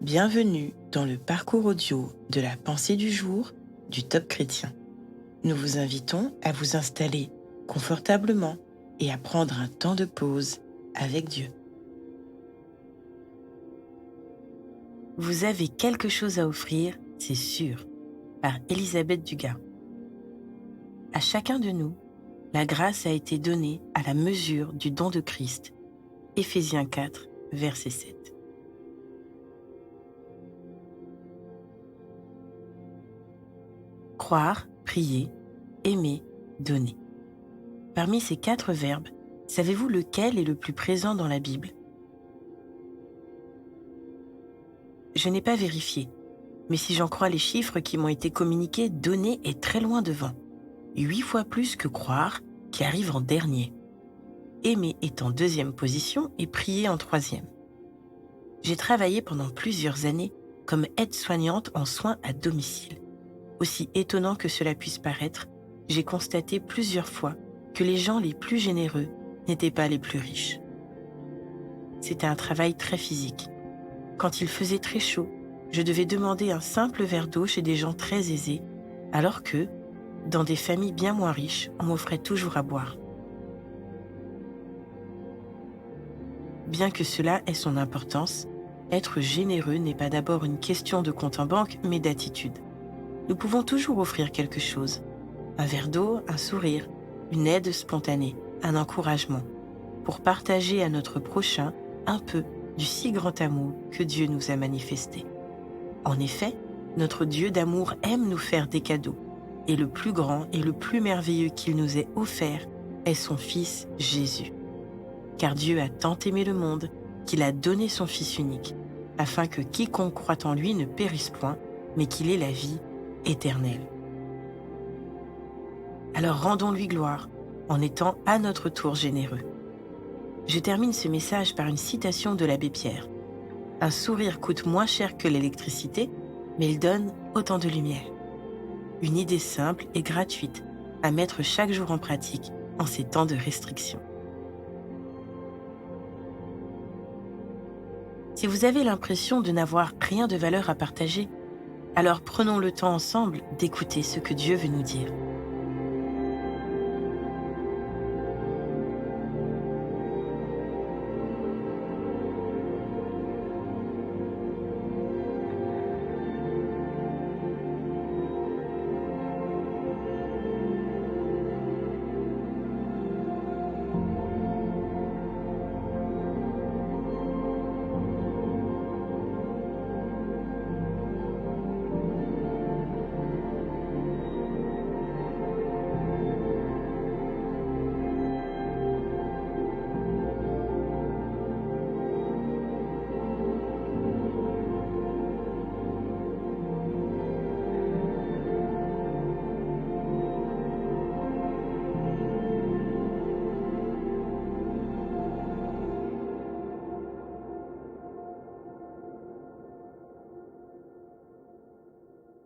Bienvenue dans le parcours audio de la pensée du jour du Top Chrétien. Nous vous invitons à vous installer confortablement et à prendre un temps de pause avec Dieu. Vous avez quelque chose à offrir, c'est sûr, par Elisabeth Dugas. À chacun de nous, la grâce a été donnée à la mesure du don de Christ. Éphésiens 4, verset 7. Croire, prier, aimer, donner. Parmi ces 4 verbes, savez-vous lequel est le plus présent dans la Bible? Je n'ai pas vérifié, mais si j'en crois les chiffres qui m'ont été communiqués, donner est très loin devant. 8 fois plus que croire, qui arrive en dernier. Aimer est en 2e position et prier en 3e. J'ai travaillé pendant plusieurs années comme aide-soignante en soins à domicile. Aussi étonnant que cela puisse paraître, j'ai constaté plusieurs fois que les gens les plus généreux n'étaient pas les plus riches. C'était un travail très physique. Quand il faisait très chaud, je devais demander un simple verre d'eau chez des gens très aisés, alors que, dans des familles bien moins riches, on m'offrait toujours à boire. Bien que cela ait son importance, être généreux n'est pas d'abord une question de compte en banque, mais d'attitude. Nous pouvons toujours offrir quelque chose. Un verre d'eau, un sourire, une aide spontanée, un encouragement, pour partager à notre prochain un peu du si grand amour que Dieu nous a manifesté. En effet, notre Dieu d'amour aime nous faire des cadeaux, et le plus grand et le plus merveilleux qu'il nous ait offert est son Fils Jésus. Car Dieu a tant aimé le monde qu'il a donné son Fils unique, afin que quiconque croit en lui ne périsse point, mais qu'il ait la vie éternelle. Alors rendons-lui gloire en étant à notre tour généreux. Je termine ce message par une citation de l'abbé Pierre. Un sourire coûte moins cher que l'électricité, mais il donne autant de lumière. Une idée simple et gratuite à mettre chaque jour en pratique en ces temps de restriction. Si vous avez l'impression de n'avoir rien de valeur à partager, alors prenons le temps ensemble d'écouter ce que Dieu veut nous dire.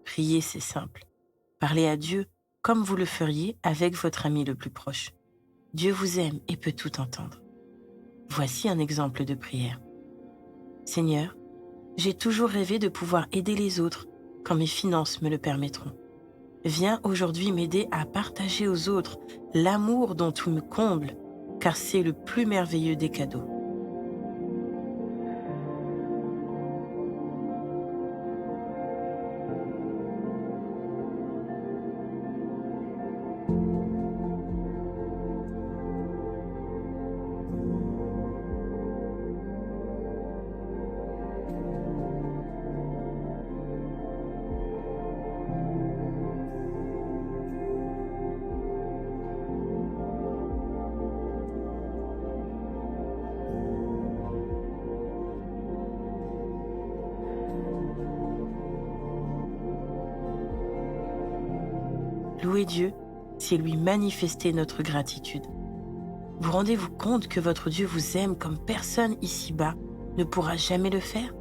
Prier, c'est simple. Parlez à Dieu comme vous le feriez avec votre ami le plus proche. Dieu vous aime et peut tout entendre. Voici un exemple de prière. Seigneur, j'ai toujours rêvé de pouvoir aider les autres quand mes finances me le permettront. Viens aujourd'hui m'aider à partager aux autres l'amour dont tu me combles, car c'est le plus merveilleux des cadeaux. Louez Dieu, c'est lui manifester notre gratitude. Vous rendez-vous compte que votre Dieu vous aime comme personne ici-bas ne pourra jamais le faire?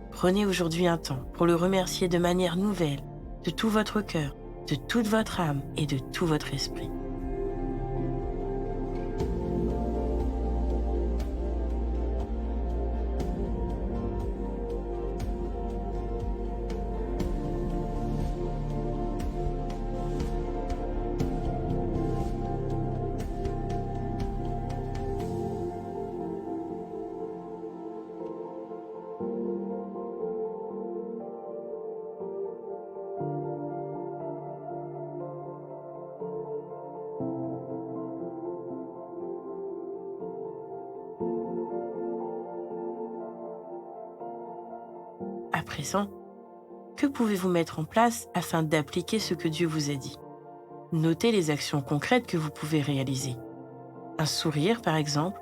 Prenez aujourd'hui un temps pour le remercier de manière nouvelle, de tout votre cœur, de toute votre âme et de tout votre esprit. présent, que pouvez-vous mettre en place afin d'appliquer ce que Dieu vous a dit? Notez les actions concrètes que vous pouvez réaliser. Un sourire, par exemple,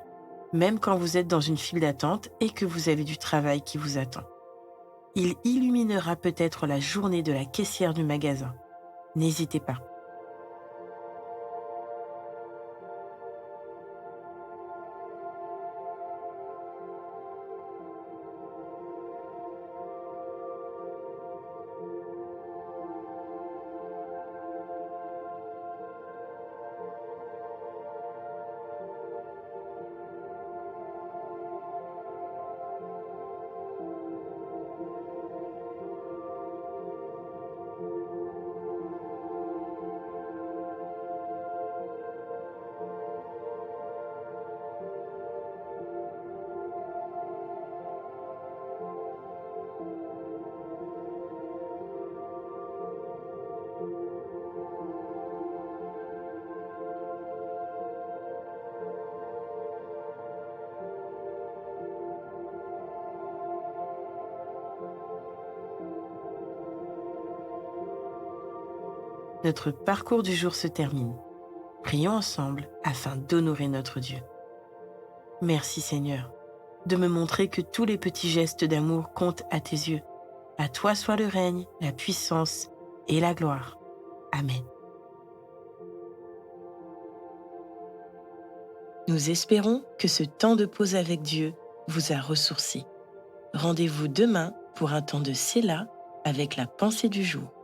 même quand vous êtes dans une file d'attente et que vous avez du travail qui vous attend. Il illuminera peut-être la journée de la caissière du magasin. N'hésitez pas. Notre parcours du jour se termine. Prions ensemble afin d'honorer notre Dieu. Merci Seigneur, de me montrer que tous les petits gestes d'amour comptent à tes yeux. À toi soit le règne, la puissance et la gloire. Amen. Nous espérons que ce temps de pause avec Dieu vous a ressourci. Rendez-vous demain pour un temps de Séla avec la pensée du jour.